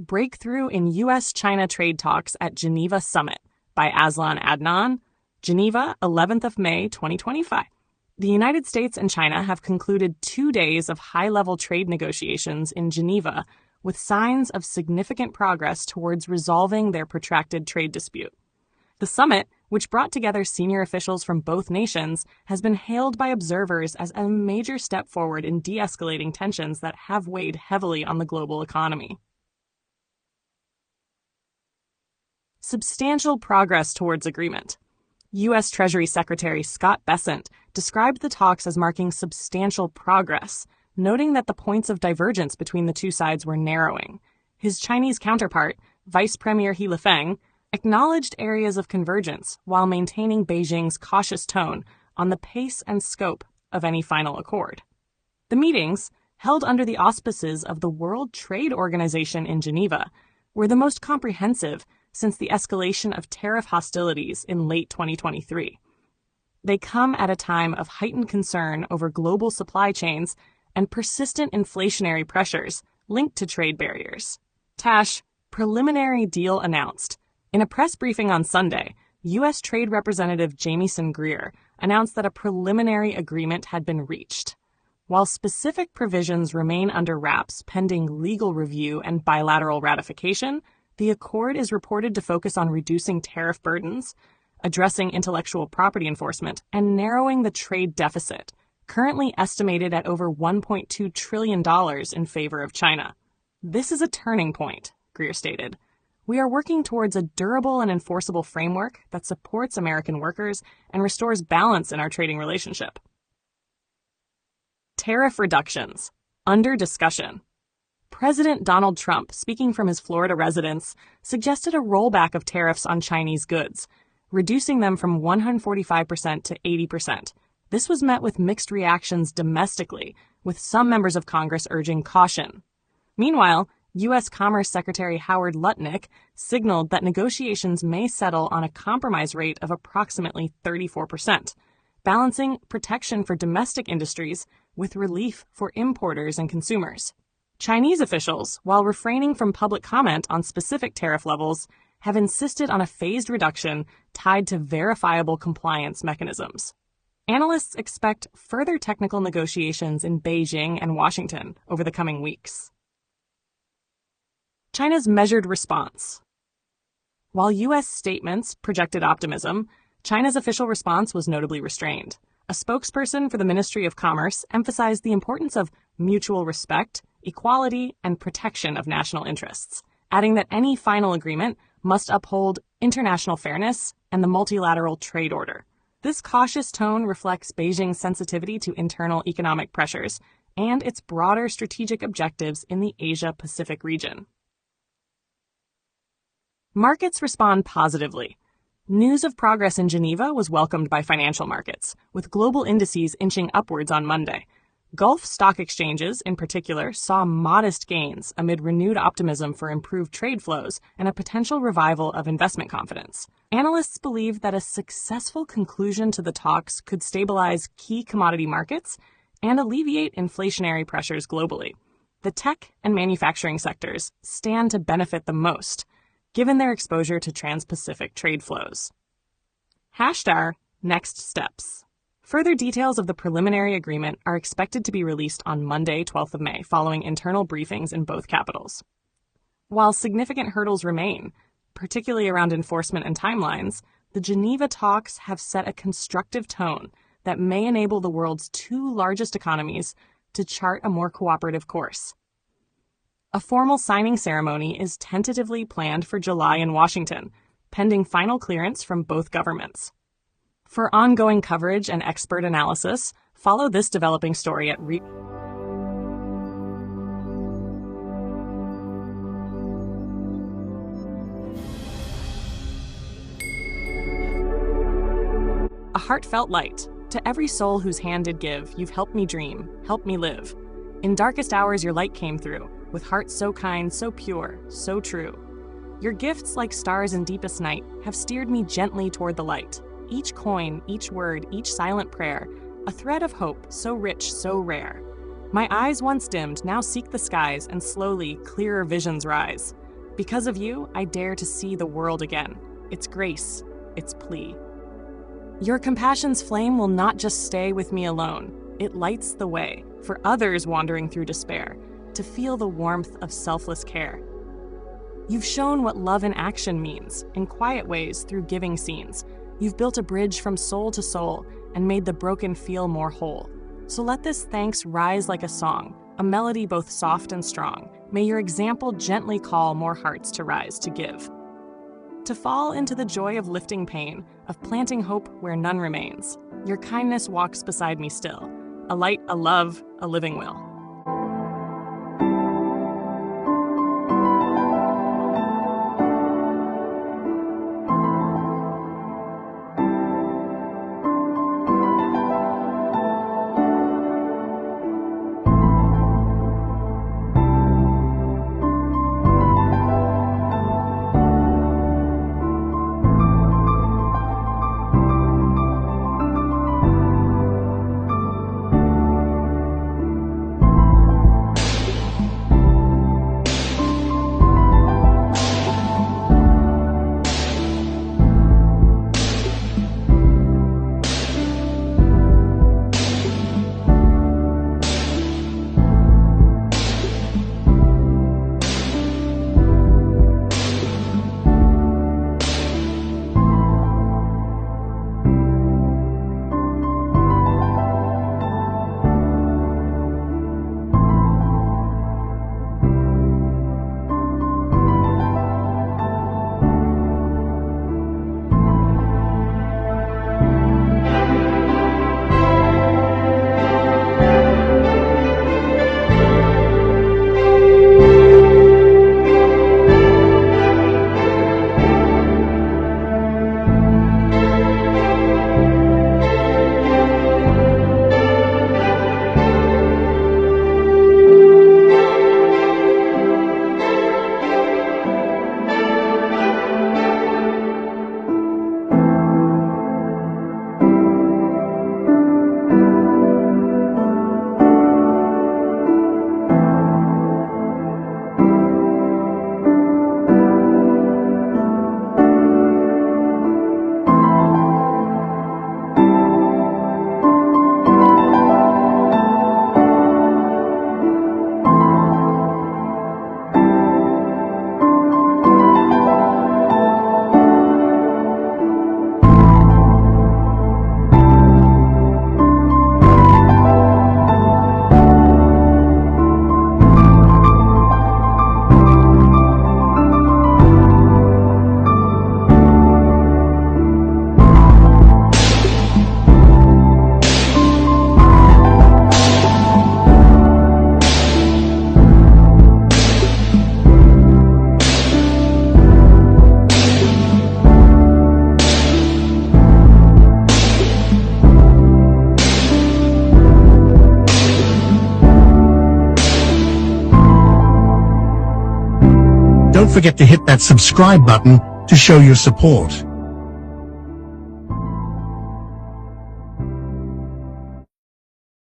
Breakthrough in U.S.-China Trade Talks at Geneva Summit by Azlan Adnan, Geneva, 11th of May, 2025. The United States and China have concluded 2 days of high-level trade negotiations in Geneva with signs of significant progress towards resolving their protracted trade dispute. The summit, which brought together senior officials from both nations, has been hailed by observers as a major step forward in de-escalating tensions that have weighed heavily on the global economy. Substantial progress towards agreement. U.S. Treasury Secretary Scott Bessent described the talks as marking substantial progress, noting that the points of divergence between the two sides were narrowing. His Chinese counterpart, Vice Premier He Lifeng, acknowledged areas of convergence while maintaining Beijing's cautious tone on the pace and scope of any final accord. The meetings, held under the auspices of the World Trade Organization in Geneva, were the most comprehensive since the escalation of tariff hostilities in late 2023. They come at a time of heightened concern over global supply chains and persistent inflationary pressures linked to trade barriers. Tash, preliminary deal announced. In a press briefing on Sunday, U.S. Trade Representative Jamieson Greer announced that a preliminary agreement had been reached. While specific provisions remain under wraps pending legal review and bilateral ratification, the accord is reported to focus on reducing tariff burdens, addressing intellectual property enforcement, and narrowing the trade deficit, currently estimated at over $1.2 trillion in favor of China. This is a turning point, Greer stated. We are working towards a durable and enforceable framework that supports American workers and restores balance in our trading relationship. Tariff reductions, under discussion. President Donald Trump, speaking from his Florida residence, suggested a rollback of tariffs on Chinese goods, reducing them from 145% to 80%. This was met with mixed reactions domestically, with some members of Congress urging caution. Meanwhile, U.S. Commerce Secretary Howard Lutnick signaled that negotiations may settle on a compromise rate of approximately 34%, balancing protection for domestic industries with relief for importers and consumers. Chinese officials, while refraining from public comment on specific tariff levels, have insisted on a phased reduction tied to verifiable compliance mechanisms. Analysts expect further technical negotiations in Beijing and Washington over the coming weeks. China's measured response. While U.S. statements projected optimism, China's official response was notably restrained. A spokesperson for the Ministry of Commerce emphasized the importance of mutual respect, equality, and protection of national interests, adding that any final agreement must uphold international fairness and the multilateral trade order. This cautious tone reflects Beijing's sensitivity to internal economic pressures and its broader strategic objectives in the Asia-Pacific region. Markets respond positively. News of progress in Geneva was welcomed by financial markets, with global indices inching upwards on Monday. Gulf stock exchanges, in particular, saw modest gains amid renewed optimism for improved trade flows and a potential revival of investment confidence. Analysts believe that a successful conclusion to the talks could stabilize key commodity markets and alleviate inflationary pressures globally. The tech and manufacturing sectors stand to benefit the most, given their exposure to trans-Pacific trade flows. # Next steps. Further details of the preliminary agreement are expected to be released on Monday, 12th of May, following internal briefings in both capitals. While significant hurdles remain, particularly around enforcement and timelines, the Geneva talks have set a constructive tone that may enable the world's two largest economies to chart a more cooperative course. A formal signing ceremony is tentatively planned for July in Washington, pending final clearance from both governments. For ongoing coverage and expert analysis, follow this developing story at A heartfelt light. To every soul whose hand did give, you've helped me dream, helped me live. In darkest hours your light came through, with hearts so kind, so pure, so true. Your gifts, like stars in deepest night, have steered me gently toward the light. Each coin, each word, each silent prayer, a thread of hope so rich, so rare. My eyes once dimmed now seek the skies, and slowly clearer visions rise. Because of you, I dare to see the world again, its grace, its plea. Your compassion's flame will not just stay with me alone. It lights the way for others wandering through despair to feel the warmth of selfless care. You've shown what love in action means, in quiet ways through giving scenes. You've built a bridge from soul to soul and made the broken feel more whole. So let this thanks rise like a song, a melody both soft and strong. May your example gently call more hearts to rise to give. To fall into the joy of lifting pain, of planting hope where none remains. Your kindness walks beside me still, a light, a love, a living will. Don't forget to hit that subscribe button to show your support.